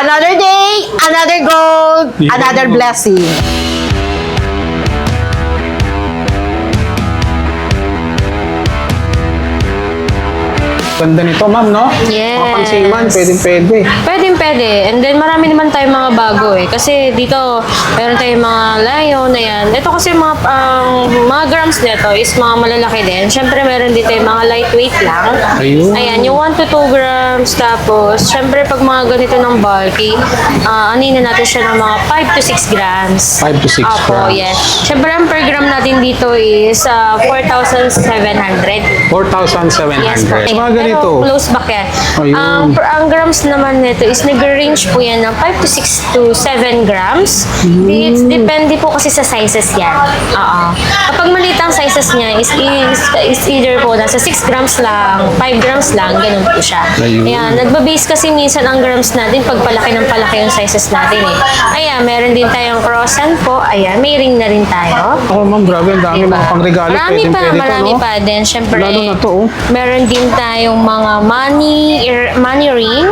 Another day, another gold, another blessing. Ganda nito, ma'am, no? Yes. Mga pangsiman, pwede. Pwede. And then marami naman tayong mga bago eh. Kasi dito, meron tayong mga layon na yan. Ito kasi mga grams nito is mga malalaki din. Siyempre meron dito yung mga lightweight lang. Ayun. Ayan, yung 1 to 2 grams. Tapos, siyempre pag mga ganito ng bulky, anina natin siya ng mga 5 to 6 grams. 5 to 6 Opo, grams. yes. Siyempre ang per gram natin dito is 4,700. 4,700. Yes po. Mga ganito. Pero close back yan. Ayun. Ang grams naman nito is nag-range po yan ng 5 to 6 to 7 grams. Depende po kasi sa sizes yan. Oo. Kapag maliit ang sizes niya is either po nasa 6 grams lang, 5 grams lang, ganun po siya. Ayun. Ayan, nagbabase kasi minsan ang grams natin pag palaki ng palaki yung sizes natin eh. Ayan, meron din tayong croissant po. Ayan, may ring na rin tayo. Oh, ma'am, grabe. Ang dami mga pangregalo. Marami pa, Pwede marami to, no? pa din. Siyempre, Lalo na to, oh. meron din tayong mga money ring.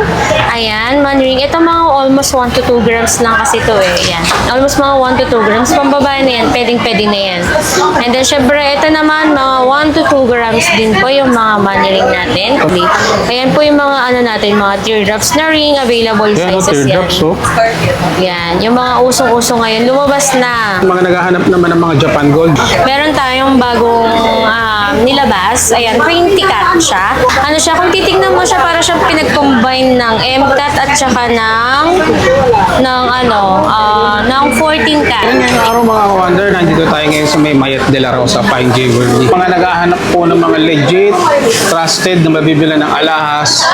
Ayan, money ring. Ito mga almost 1 to 2 grams lang kasi to eh. Ayan. Almost mga 1 to 2 grams. Pambabae na yan. Pwede na yan. And then, syempre, ito naman, mga 1 to 2 grams din po yung mga money ring natin. Ayan po yung mga ano natin, mga teardrops na ring. Available Ayan, sizes yan. teardrops, oh. Yan. Yung mga usong-usong ngayon, lumabas na. Mga naghahanap naman ng mga Japan Gold. Meron tayong bagong nilabas. Ayan, 20 cat siya. Ano siya, kung titignan mo siya, para siyang pinag-combine ng M-cat at saka ng 14 cat. Ngayong araw mga ka-wonder, nandito tayo ngayon sa may Mayet de la Rosa Fine Jewelry. Mga naghahanap po ng mga legit, trusted na mabibila ng alahas.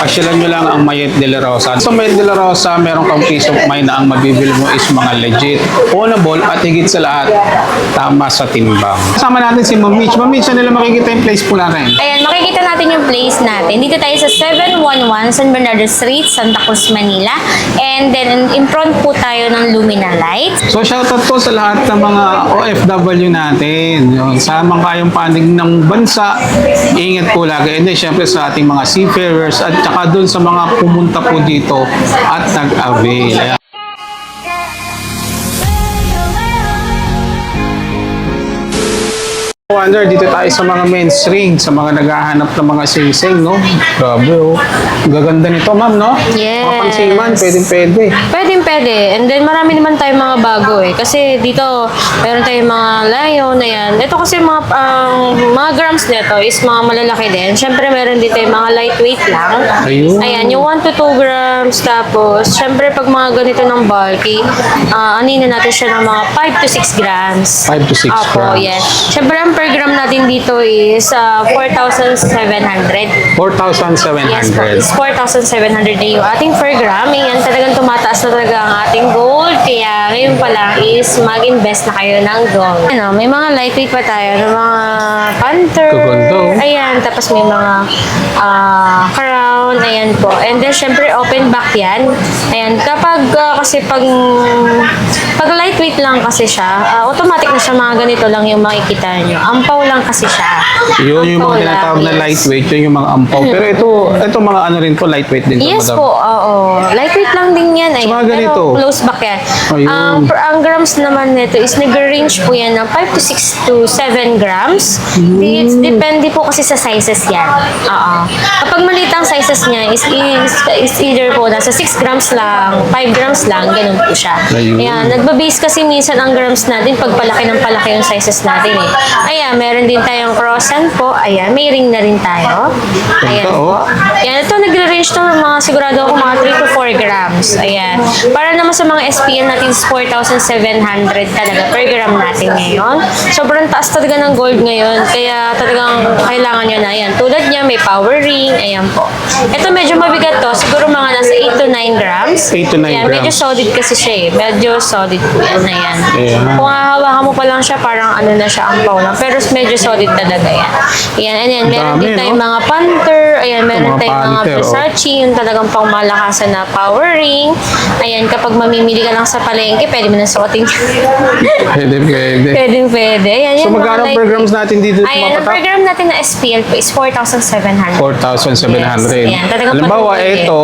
Pasyalan nyo lang ang Mayet de la Rosa. Sa Mayet de la Rosa, meron kang peace of mind na ang mabibili mo is mga legit, ownable, at higit sa lahat, tama sa timbang. Kasama natin si Ma'am Mitch. Ma'am Mitch, saan nila makikita yung place po natin? Ayan, makikita natin yung place natin. Dito tayo sa 711 San Bernardo Street, Santa Cruz, Manila. And then, in front po tayo ng Lumina Lights. So shoutout po sa lahat ng mga OFW natin. Yun, sa mga kayong panig ng bansa, ingat po lagi. And then syempre sa ating mga seafarers at saka dun sa mga pumunta po dito at nag-avail. Ayan. Wonder, dito tayo sa mga men's ring, sa mga naghahanap ng mga sing-sing, no? Grabe, oh. Gaganda nito, ma'am, no? Yes. Mga pangsiman, pwede. Pwede. And then, marami naman tayong mga bago eh. Kasi dito, meron tayong mga layon na yan. Ito kasi mga grams nito is mga malalaki din. Siyempre, meron dito yung mga lightweight lang. Ayun. Ayan, yung 1 to 2 grams. Tapos, siyempre, pag mga ganito ng bulky, anina natin siya ng mga 5 to 6 grams. 5 to 6 Opo, grams. yes. Siyempre, ang per gram natin dito is 4,700. 4,700. Yes po, is 4,700 na yung ating per gram. Ayan, talagang tumataas na talaga ang ating gold. Kaya ngayon pa lang is mag-invest na kayo ng gold. Ano, may mga lightweight pa tayo ng mga panther. Gaganda, oh. Ayan, tapos may mga crown. Ayan po. And then, syempre, open back yan. Ayan, kapag kasi pag lightweight lang kasi siya, automatic na siya mga ganito lang yung makikita nyo. Ampaw lang kasi siya. Yun yung Ampaw mga lang, tinatawag na yes. lightweight, yun yung mga ampaw. Pero ito mga ano rin po, lightweight din to, Yes madam. po, oo. Lightweight lang din yan. Ayan. mga ganito. Pero close back yan. Ayun. Ang grams naman nito is nag-range po yan ng 5 to 6 to 7 grams. Depende po kasi sa sizes yan. Oo. Kapag maliit ang sizes niya is either po nasa 6 grams lang, 5 grams lang, ganun po siya. Ayun. Ayan, nagbabase kasi minsan ang grams natin pag palaki ng palaki yung sizes natin eh. Ayan, meron din tayong croissant po. Ayan, may ring na rin tayo. Ayan Ganda, oh. po. Ayan, ito nagre-range to mga sigurado ako mga 3 to 4 grams. Ayan. Para naman sa mga SPN natin is 4,700 talaga per gram natin ngayon. Sobrang taas talaga ng gold ngayon. Kaya talagang kailangan nyo na. Ayan. Tulad niya, may power ring. Ayan po. Ito medyo mabigat to. Siguro mga nasa 8 to 9 grams. 8 to 9 Ayan, medyo grams. solid kasi siya eh. Medyo solid po yan. Ayan. Ayan. Kung hahawakan mo pa lang siya, parang ano na siya, ampaw lang. Pero medyo solid talaga yan. Ayan, ayan. Meron Dami, din tayong no? mga panther. Ayan, meron mga tayong mga panther, oh. Versace. Yung talagang pangmalakasan na power ring. ring. Ayan, kapag mamimili ka lang sa palengke, pwede mo na suotin. Pwede. Pwede. Ayan, So, yan, magkano mga per grams natin dito Ayan, ang per mapatak? gram natin na SPL po is 4,700. 4,700. Yes, yan. Talagang Halimbawa, patuloy. ito,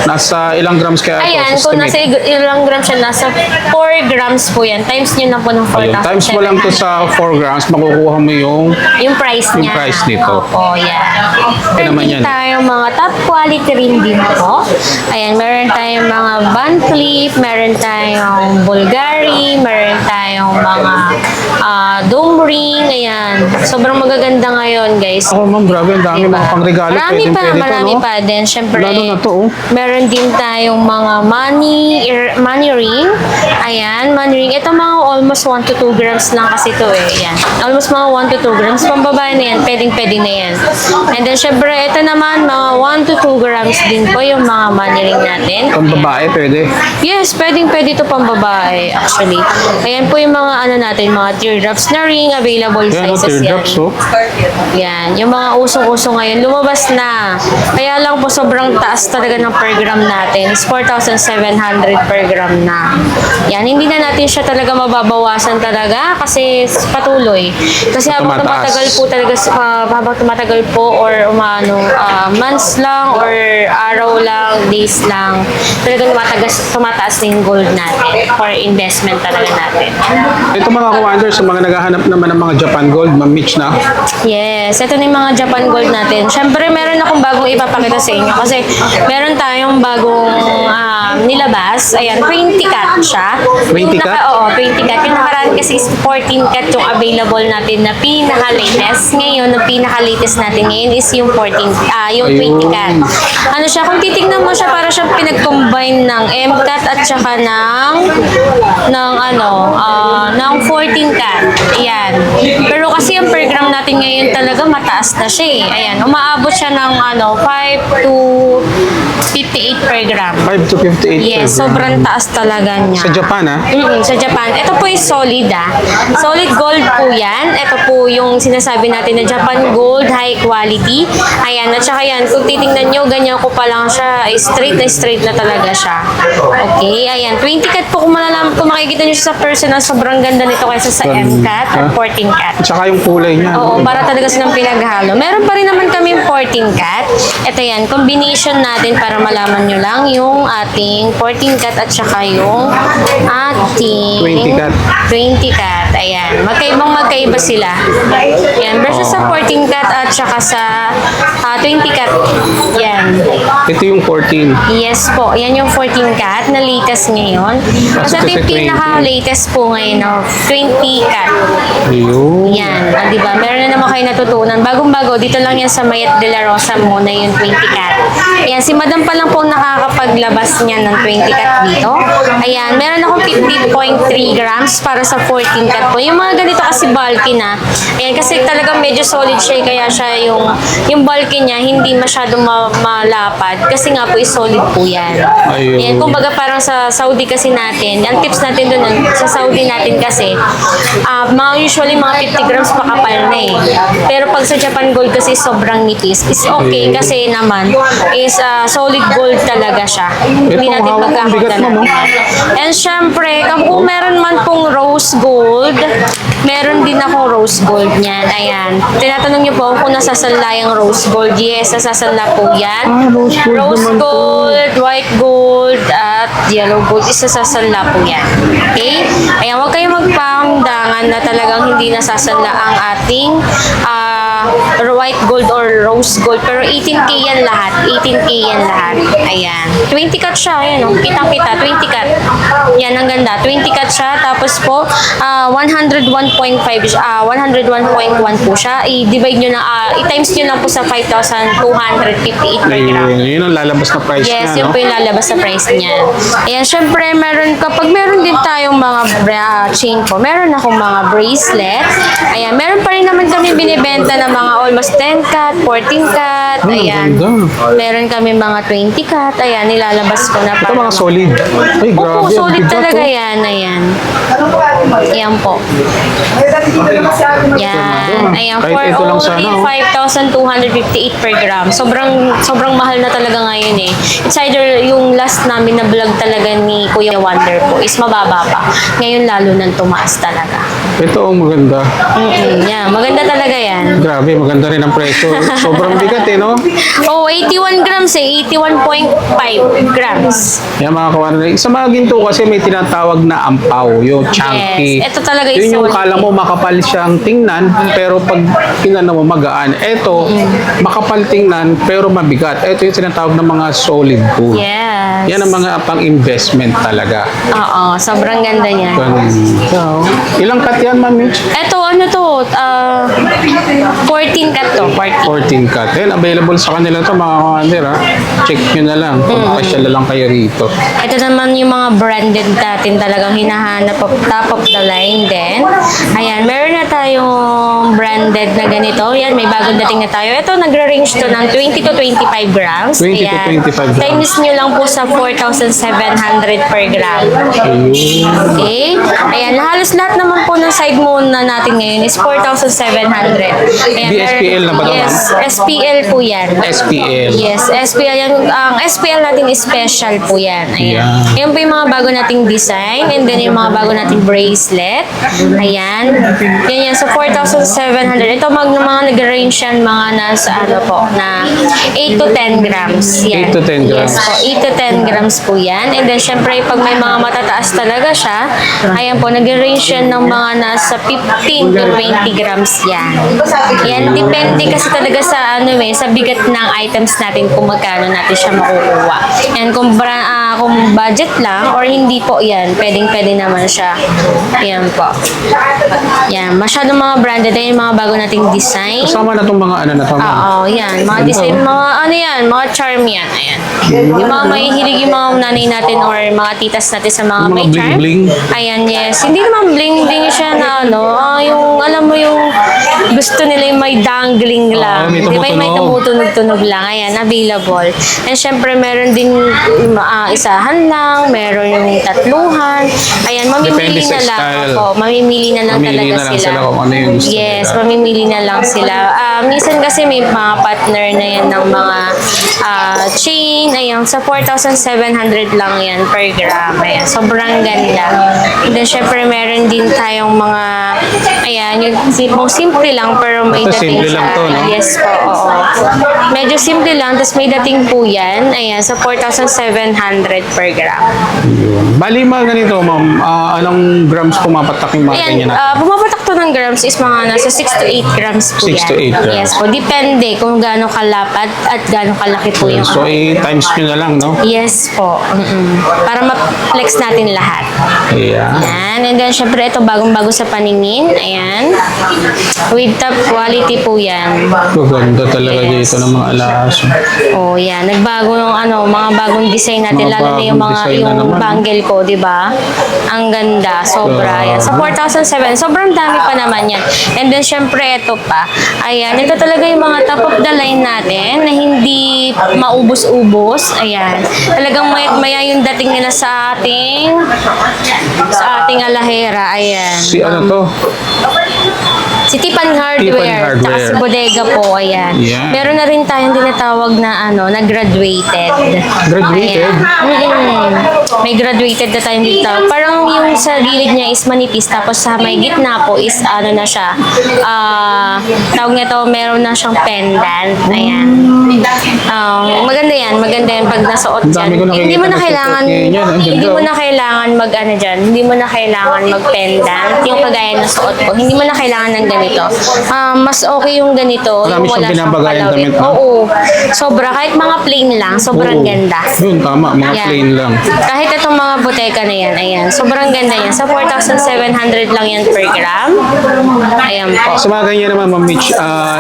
nasa ilang grams kaya ito? Ayan, kung nasa ilang grams siya, nasa 4 grams po yan. Times nyo na po ng 4,700. Ayun, times mo lang to sa 4 grams, makukuha mo yung Yung price Yung niya. price nito. Opo, yan. Ano naman Meron yan? tayong mga top quality rin din po. Ayan, meron tayong mga Van Cleef, meron tayong Bulgari, meron tayong mga dome ring. Ayan, sobrang magaganda ngayon, guys. Ako, ma'am, grabe, ang dami mga pangregalo. Marami Pwede pa din. Siyempre, Lalo na to, oh. meron din tayong mga money ring. Ayan, money ring. Ito mga almost 1 to 2 grams lang kasi ito eh. Ayan. Almost mga 1 to 2 grams. Pambabae na yan. Pwede na yan. And then, syempre, ito naman, mga 1 to 2 grams din po yung mga money ring natin. Ang babae, pwede. Yes, pwede ito pambabae, actually. Ayan po yung mga ano natin, mga teardrops na ring, available Yan, sizes yan. teardrops, oh. Yan, yung mga usong-uso ngayon, lumabas na. Kaya lang po sobrang taas talaga ng per gram natin. It's 4,700 per gram na. Yan, hindi na natin siya talaga mababawasan talaga kasi patuloy. Kasi habang Tumataas. tumatagal po talaga, habang tumatagal po or months lang or araw lang, days lang, talagang tumataas na yung gold natin for investment talaga natin. Ito mga ka-wonders, sa mga naghahanap naman ng mga Japan Gold, Ma'am Mitch na. Yes, ito na yung mga Japan Gold natin. Siyempre, meron akong bagong ipapakita sa inyo kasi meron tayong bagong nilabas. Ayan, 20 cut siya. 20 cut? Oo, 20 cut. Yung nakaraan kasi is 14 cut yung available natin na pinaka-latest. Ngayon, ang pinaka-latest natin ngayon is yung 20 cut. Ano siya, kung titignan mo siya, para siyang pinag-combine ng M-cut at saka ng 14 cut. Ayan. Pero kasi yung per gram natin ngayon talaga mataas na siya eh. Ayan, umaabot siya ng 5 to 58 per gram. 5 to 58 Yes, per gram. sobrang taas talaga niya. Sa Japan, ha? Sa Japan. Ito po is solid Solid gold po yan. Ito po yung sinasabi natin na Japan gold, high quality. Ayan, at saka yan, kung titingnan nyo, ganyan ko pa lang siya, straight na talaga siya. Okay, ayan. 20 cut po kung makikita nyo siya sa personal, sobrang ganda nito kaysa sa M-cut at 14 cut. At saka yung kulay niya. Oo, no? para talaga silang pinaghalo. Meron pa rin naman kami 14 cut. Ito yan, combination natin para malaman nyo lang yung ating 14 cut at saka yung ating 20 cut. 20 cut. Ayan, magkaiba sila. Yan, versus sa 14 cut at saka sa 20 cut. Yan. Ito yung 14. Yes po, yan yung 14 cut na latest ngayon. Kasi ito yung kasi 20. pinaka-latest po ngayon, 20 cut. Ayun. Yan, di ba? Meron na naman kayo natutunan. Bagong-bago, dito lang yan sa Mayat de la Rosa muna yung 20 cat. Ayan, si Madam pa lang po nakakapaglabas niya ng 20 cat dito. Ayan, meron akong 50.3 grams para sa 14 cat po. Yung mga ganito kasi bulky na. Ayan, kasi talagang medyo solid siya, kaya siya yung bulky niya hindi masyadong malapad. Kasi nga po is solid po yan. Ayun. Ayan, kumbaga parang sa Saudi kasi natin, ang tips natin doon, sa Saudi natin kasi, usually mga 50 grams makapal na eh. Pero pag sa Japan Gold kasi sobrang nipis, is okay kasi naman is solid gold talaga siya. Hindi Ito, natin hawak mo, bigat magkakagalan. mo, no? And syempre, kung meron man pong rose gold, meron din akong rose gold niyan. Ayan. Tinatanong niyo po kung nasasanla yung rose gold. Yes, nasasanla po yan. Rose gold Rose naman po. gold, white gold, at yellow gold. Isasasanla po yan. Okay? Ayan, huwag kayong magpahamdangan na talagang hindi nasasanla ang ating white gold or rose gold. Pero 18K yan lahat. 18K yan lahat. Ayan. 20 cut siya. Ayan, oh. Kitang-kita. 20 cut. Yan, ang ganda. 20 cut siya. Tapos po, 101.5 101.1 po siya. I-divide nyo na, i-times nyo lang po sa 5,258 per gram. Ayun, yun ang lalabas na price Yes, niya, yun no? po yung lalabas sa price niya. Ayan, syempre, kapag meron din tayong mga chain po, meron akong mga bracelet. Ayan, meron pa rin naman kami binibenta na mga almost 10 cut, 14 cut, ayan. Ganda. Meron kami mga 20 cut, ayan, nilalabas ko na Ito para mga solid. Ay, grabe. Opo, ang solid bigat, talaga oh. yan, ayan. Ayan po. Yan. Ayan, Kahit for ito lang sana, oh. only 5,258 per gram. Sobrang mahal na talaga ngayon eh. It's either yung last namin na vlog talaga ni Kuya Wonder po is mababa pa. Ngayon lalo nang tumaas talaga. Ito ang maganda. Yan, maganda talaga yan. Grabe, maganda rin ang presyo. Sobrang bigat eh, no? Oh, 81 grams eh. 81.5 grams. Yan mga kawanan. Sa mga ginto kasi may tinatawag na ampaw, yung chunky. Yes, ito talaga Yun is yung solid. kala mo makapal siyang tingnan, pero pag tinanong mo magaan. Ito, makapal tingnan, pero mabigat. Ito yung tinatawag ng mga solid gold. Yes. Yan ang mga pang-investment talaga. Oo, sobrang ganda niya. Ganda. Ilang cut yan, Ma'am Mitch? Ito, ano to? 14 cut to. 14. 14 cut. Yan, available sa kanila to mga kawanan, ha? Check nyo na lang. Pagpasyal na lang kayo rito. Ito naman yung mga branded natin talagang hinahanap of top of the line din. Ayan, meron na tayong branded na ganito. Yan, may bagong dating na tayo. Ito, nagre-range to ng 20 to 25 grams. 20 to Ayan. 25 grams. Times nyo lang po sa 4,700 per gram. Ayun. Okay? Ayan, halos lahat naman po ng side muna natin ngayon is 4,700. Ayan, Di SPL na ba ito, Yes, SPL po yan. SPL. Yes, SPL yan. Ang SPL natin is special po yan. Ayan. Yeah. Ayan po yung mga bago nating design and then yung mga bago nating bracelet. Ayan. Yan yan. So, 4,700. Ito mga nag-range yan mga nasa ano po, na 8 to 10 grams. Yan. 8 to 10 grams. Yes po, 8 to 10 grams po yan. And then, syempre, pag may mga matataas talaga siya, ayan po, nag-range yan ng mga nasa 15 to 20 grams yan. Yan, depende kasi talaga sa ano sa bigat ng items natin kung magkano natin siya makukuha. Yan, kung budget lang or hindi po yan, pwedeng-pwede naman siya. Yan po. Yan, masyadong mga branded yan, yung mga bago nating design. Kasama na itong mga ano na to. ma'am. Oo, yan. Mga design, mga ano yan, mga charm yan. Ayan. Yung mga mahihilig yung mga nanay natin or mga titas natin sa mga Yung mga may charm. bling-bling. Ayan, yes. Hindi naman bling-bling siya na ano, yung alam mo yung gusto nila yung may dangling lang. may Di ba yung may tumutunog. tumutunog lang. Ayan, available. And syempre, meron din isahan lang, meron yung tatluhan. Ayan, mamimili Depende sa na lang. style. Opo, mamimili na lang Mamili talaga na lang sila. sila kung ano yung gusto Yes, nila. mamimili na lang sila. Minsan kasi may mga partner na yan ng mga chain. Ayan, sa 4,700 lang yan per gram. Ayan, sobrang ganda. And then, syempre, meron din tayong mga, ayan, yung simple lang pero may Ito, dating simple lang to, no? Yes po, oo. Medyo simple lang, tapos may dating po yan. Ayan, sa 4,700 per gram. Yun. Bali mga ganito, ma'am. Anong grams pumapatak yung mga Ayan, ganyan natin? pumapatak to ng grams is mga nasa 6 to 8 grams po 6 yan. to 8 grams. Yes po, depende kung gaano kalapad at gaano kalaki po yung So, times nyo na lang, no? Yes po. Para ma-flex natin lahat. Yeah. Ayan. And then, syempre, ito bagong-bago sa paningin. Ayan. With top quality po yan. Ganda talaga Yes. dito ng mga alahas. Oh, yan. Nagbago yung mga bagong design natin. Mga Lalo na yung bagong design na naman. bangle ko, di ba? Ang ganda. Sobra. Yan. Sa 4,700. Sobrang dami pa naman yan. And then, syempre, ito pa. Ayan. Ito talaga yung mga top of the line natin na hindi maubos-ubos. Ayan. Talagang maya yung dating nila sa ating alahera. Ayan. Si ano to? Si Tipan Hardware, Tipan tsaka Hardware. si Bodega po, ayan. Yeah. Meron na rin tayong tinatawag na na graduated. Graduated? Ayan. May graduated na tayong tinatawag. Parang yung sa gilid niya is manipis, tapos sa may gitna po is na siya, tawag nito, meron na siyang pendant. Ayan. Maganda yan pag nasuot Ang dami ko dyan. nakikita Hindi mo na na kailangan, suot ngayon yan. Ang hindi ganda, mo oh. na kailangan dyan. Hindi mo na kailangan mag-pendant. Yung kagaya na suot ko. Hindi mo na kailangan ng ganito. Mas okay yung ganito. Marami yung siyang binabagayan palawit. damit, no? Oo. Sobra. Kahit mga plain lang, sobrang Oo. ganda. Yun, tama. Mga Yan. plain lang. Kahit itong mga buteka na yan, ayan. Sobrang ganda yan. Sa 4,700 lang yan per gram. Ayan po. Sa mga ganyan naman, Ma'am Mitch,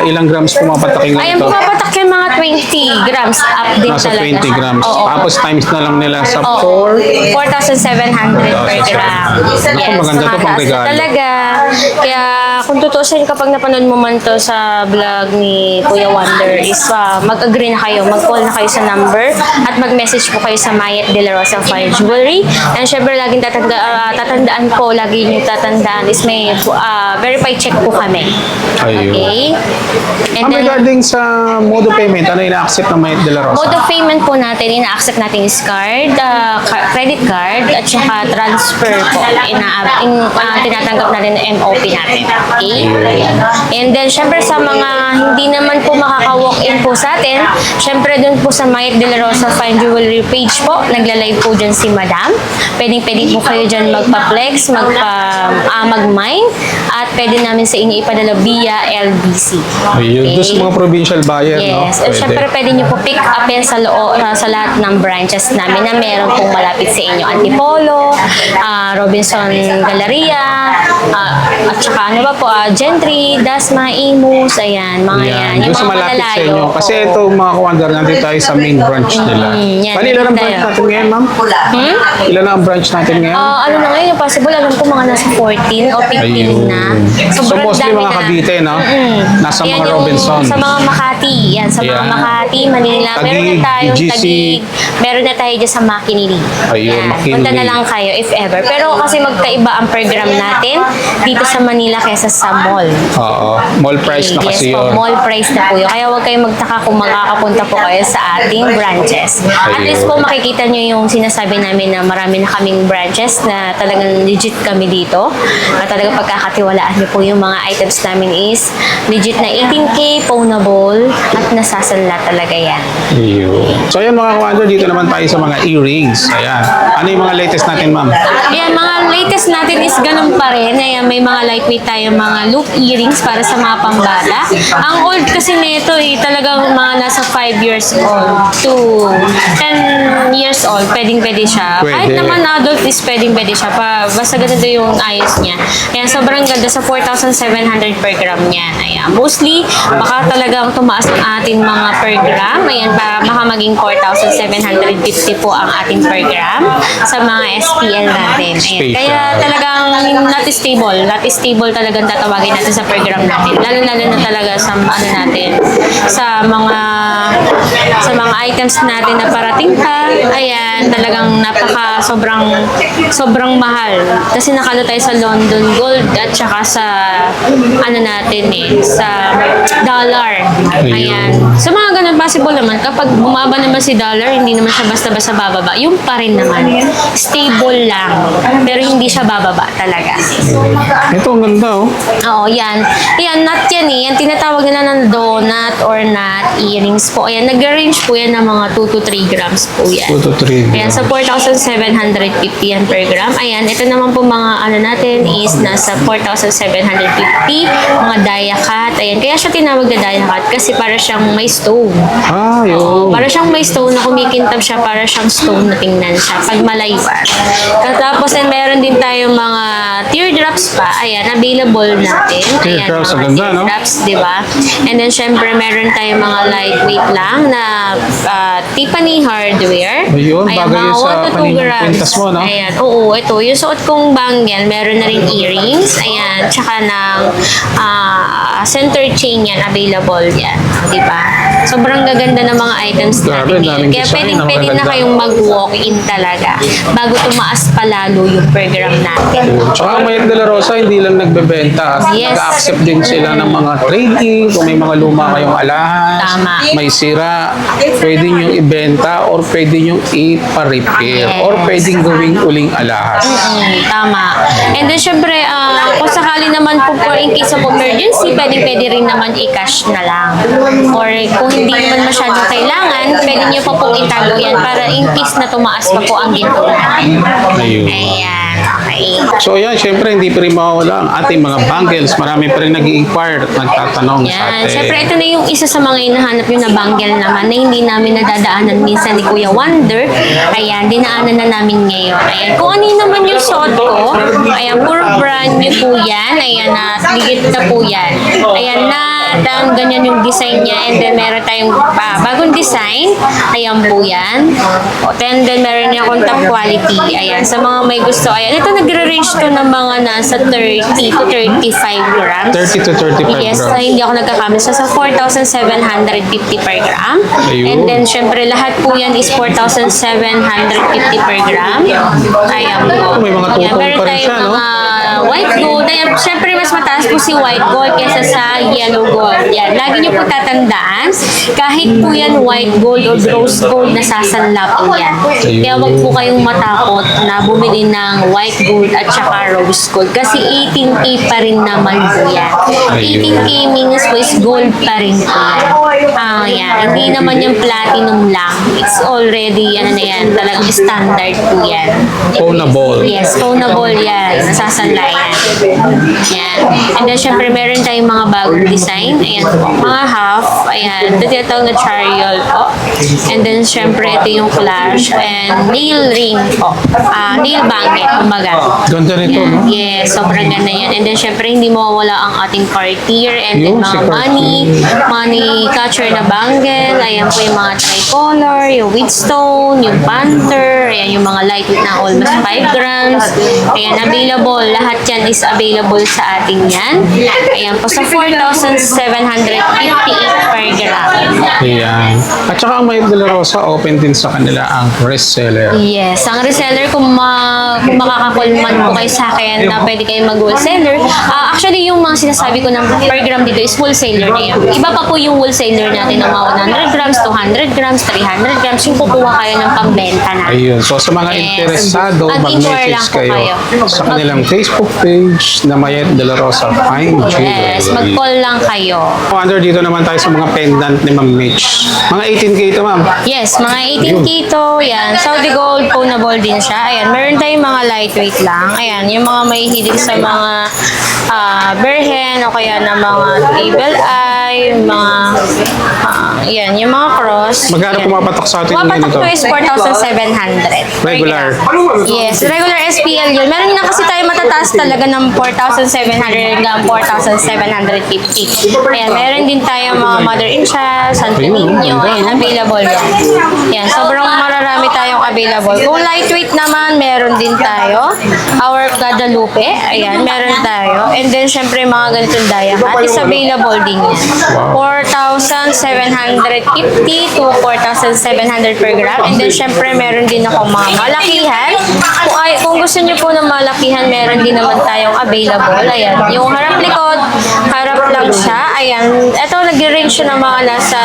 ilang grams pumapatak yung Ayan, ganito? pumapatak yung mga 20 grams up din Nasa talaga. 20 grams. Oo. Tapos times na lang nila sa Oo. 4. 4,700 per gram. Naku, maganda to pang tumataas na regalo. talaga. Kaya kung tutusin kapag napanood mo man to sa vlog ni Kuya Wonder is mag-agree na kayo, mag-call na kayo sa number at mag-message po kayo sa Mayet De La Rosa Fine Jewelry. And syempre, laging tatandaan po, lagi nyo tatandaan is may verified check po kami. Ayun. Okay? And then, Regarding sa mode of payment, ano ina-accept ng Mayet De La Rosa? mode of payment po natin, ina-accept natin is card, credit card, at saka transfer po. Tinatanggap natin ng MOP natin. Okay? And then, syempre sa mga hindi naman po makaka-walk-in po sa atin, syempre dun po sa Mayet De La Rosa Fine Jewelry page po, nagla-live po dyan si Madam. Pwedeng-pwede po kayo dyan magpa-flex, mag-mine, at pwede namin sa inyo ipadala via LBC. Ayun. Doon sa mga provincial buyer, no? Yes. At syempre, pwede nyo po pick up yan sa lahat ng branches namin na meron pong malapit sa inyo. Antipolo, Robinson Galleria, at saka ano ba po, Gentry, Dasma, Imus, ayan, mga yan. Doon sa malapit sa inyo. Kasi ito, mga kawander, nandito tayo sa main branch nila. yan. Bali, ilan ang branch Tayo. natin ngayon, ma'am? Ilan ang branch natin ngayon? Ano na ngayon, yung possible, alam ko mga nasa 14 o 15 na. So, Sobrang mostly dami mga na. Cavite, no? Nasa Ayan mga yung Robinson. Sa mga Makati. Yan, sa mga Yan. Makati, Manila. Meron na Taguig, tayong BGC. Taguig. Meron na tayo dyan sa Makinili. Ayun, Yan. Makinili. Punta na lang kayo if ever. Pero kasi magkaiba ang program natin dito sa Manila kaysa sa mall. Oo. Mall price na kasi Yes po, yun. mall price na po yun. Kaya huwag kayong magtaka kung makakapunta po kayo sa ating branches. At least po makikita nyo yung sinasabi namin na marami na kaming branches na talagang legit kami dito. At talagang pagkakatiwalaan nyo po yung mga items namin is legit na 18K, pwnable, at nasasanla talaga yan. Ayun. So, ayan mga kawander, dito naman tayo sa mga earrings. Ayan. Ano yung mga latest natin, ma'am? Ayan, mga latest natin is ganun pa rin. Ayan, may mga lightweight tayo, mga loop earrings para sa mga pambata. Ang old kasi nito talagang mga nasa 5 years old to 10 years old. Pwedeng-pwede siya. Pwede. Kahit naman adult is pwedeng-pwede siya. Basta ganito yung ayos niya. Ayan, sobrang ganda sa 4,700 per gram niyan. Ayan, mostly, baka talagang tumaas ang ating mga per gram. Ayan, baka maging 4,750 po ang ating per gram sa mga SPL natin. Ayan, Special. kaya talagang not stable. Not stable talagang tatawagin natin sa per gram natin. Lalo-lalo na talaga sa ano natin, sa mga items natin na parating pa. Ayan, talagang sobrang mahal. Kasi nakalo tayo sa London Gold at saka sa sa dollar. Ayan. Sa mga ganun, possible naman, kapag bumaba naman si dollar, hindi naman siya basta-basta bababa. Yung pa rin naman. Stable lang. Pero hindi siya bababa talaga. Ito, ang ganda, oh. Oo, yan. Yan, nut yan eh. Yan, tinatawag nila ng donut or nut earrings po. Ayan, nag-range po yan ng mga 2 to 3 grams po yan. 2 to 3. Ayan, sa 4,750 yan per gram. Ayan, ito naman po mga natin is nasa 4,750. Mga dia cut. Ayan, kaya siya tinawag na dia cut kasi para siyang may stone. Ah, yun. Para siyang may stone na kumikintab siya, para siyang stone na tingnan siya pag malayuan. Tapos meron din tayong mga teardrops pa. Ayan, available natin. Ayan, Teardrops, mga ang ganda, no? teardrops, di ba? And then, syempre, meron tayong mga lightweight lang na Tiffany hardware. Ayun, Ayan, bagay mga yun sa 1 to 2 kaninang grams. kwintas mo, no? Ayan, oo, ito. Yung suot kong bangle, meron na rin earrings. Ayan, tsaka ng center chain yan, available yan. Di ba? Sobrang gaganda ng mga items Grabe, natin. daming Kaya design, pwede na napakaganda. kayong mag-walk-in talaga bago tumaas pa lalo yung program natin. Tsaka ang Mayet De La Rosa, hindi lang nagbebenta. Yes. Nag-accept din sila ng mga trade-in. Kung may mga luma kayong alahas, Tama. may sira, pwede nyo ibenta or pwede nyo ipa-repair Yes. or pwedeng gawing uling alahas. Tama. And then, syempre, kung sakali naman po for in case of emergency, pwede rin naman i-cash na lang. Or kung hindi naman masyadong kailangan, pwede nyo pa pong itago yan para in case na tumaas pa po ang ginto natin. Ayun. Ayan, okay. So yan, syempre hindi pa rin mawawala ang ating mga bangles. Marami pa rin nag-i-inquire at nagtatanong sa Yan. atin. Siyempre, ito na yung isa sa mga hinahanap yung na bangle naman na hindi namin nadadaanan minsan ni Kuya Wonder. Ayan, dinaanan na namin ngayon. Ayan, kung ano naman yung suot ko, ayan, puro brand new po yan. Ayan, na ligit na po yan. Ayan, na At ganyan yung design niya. And then meron tayong bagong design. Ayan po yan. And then meron niya akong top quality. Ayan. Sa mga may gusto. Ayan. Ito nagre-range to ng mga nasa 30 to 35 grams. 30 to 35 Yes, grams. hindi ako nagkakamali. So, sa 4,750 per gram. Ayun. And then, syempre, lahat po yan is 4,750 per gram. Ayan po. May mga Ayan, tutong meron pa rin tayong siya, no? mga white gold. Ayan, syempre, mas mataas po si white gold kaysa sa yellow gold. Yan. Lagi niyo po tatandaan, kahit po yan white gold o rose gold, nasasanla po yan. Kaya wag po kayong matakot na bumili ng white gold at saka rose gold. Kasi 18K pa rin naman po yan. 18K means po is gold pa rin po yan. Yan. Hindi naman yung platinum lang. It's already, ano na yan, talagang standard po yan. Ownable. Yes, ownable yan. Nasasanla yan. Yan. And then, syempre, meron tayong mga bagong design. Ayan po. Mga half. Ayan. Ito tinatawag na chariol po. And then, syempre, ito yung flash. And nail ring po. Nail bangle. Kumaga. Ganda nito, no? Yes, sobrang ganda yan. And then, syempre, hindi mawawala ang ating Cartier. And then, Yung si mga Cartier. money catcher na bangle. Ayan po yung mga tricolor, yung Wheatstone, yung Panther. Ayan yung mga lightweight na almost 5 grams. Ayan, available. Lahat yan is available sa ating yan. Ayan po, sa 4,758 per gram. Ayan. At saka ang Mayet de la Rosa, open din sa kanila ang reseller. Yes, ang reseller kung makakakulman po kayo sa akin na pwede kayo mag-wholesaler. Actually, yung mga sinasabi ko ng per gram dito is wholesaler na yun. Iba pa po yung wholesaler natin ng mga 100 grams, 200 grams, 300 grams. Yung kukuha kayo ng pambenta na. Ayun. So sa mga Yes. interesado, Mag-inquire lang mag-message po kayo kayo. sa kanilang Facebook page na Mayet de la Rosa Fine Jewelry. Yes, mag-call lang kayo. Under dito naman tayo sa mga pendant ni Ma'am Mitch. Mga 18K ito, Ma'am. Yes, mga 18 kito, yan. Saudi gold, pawnable din siya. Ayan, meron tayong mga lightweight lang. Ayan, yung mga may hilig sa mga berhen o kaya na mga table eye, mga, yan, yung mga cross. Magkano Yan. pumapatok sa atin yung Pumapatok ganito? to is 4,700. Regular. Yes, regular SPL yun. Meron na kasi tayo matataas talaga ng 4,700 hanggang 4,750. Ayan, meron din tayo mga mother in child, Santo Ayun, Niño. ganda, Ayan, no? available yan. Yan, sobrang mararami tayong available. Kung lightweight naman, meron din tayo. Our Guadalupe, ayan, meron tayo. And then, syempre, mga ganitong diamond is available din yan. 4,750 to 4,700 per gram. And then, syempre, meron din ako mga malakihan. Kung gusto niyo po ng malakihan, meron din naman tayong available. Ayan, yung harap likod, harap lang siya. Ayan, ito nag-range siya ng mga nasa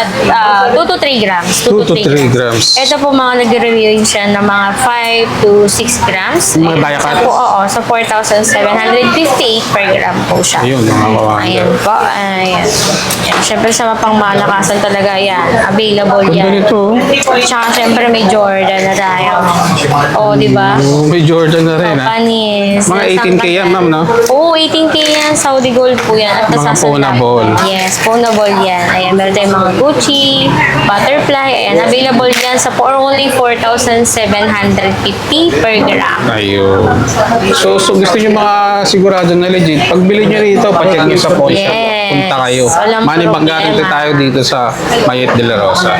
2 to 3 grams. 2 to 3 grams. Ito po mga nag-review siya ng mga 5 to 6 grams. Mga diacat. Po, oo, so 4,758 per gram po siya. Ayun, mga kawander. Ayan po, ayan. Ayan. Siyempre sa mapangmalakasan talaga yan. Available Ganda yan. nito. Tsaka siyempre may Jordan na tayo. Oo, di ba? Oh, may Jordan na rin, ha? Panis. Mga 18K yan, ma'am, no? Oo, 18K yan. Saudi gold po yan. At Mga nasasanda. pawnable. Yes, pawnable yan. Ayan, meron tayong mga Gucci, Butterfly. Ayan, available yan sa for only 4,750 per gram. Ayun. So gusto nyo mga sigurado na legit, pagbili nyo rito, pacheck nyo sa pawn shop. Yes. Punta kayo. Walang Money back problema. guarantee tayo dito sa Mayet de la Rosa.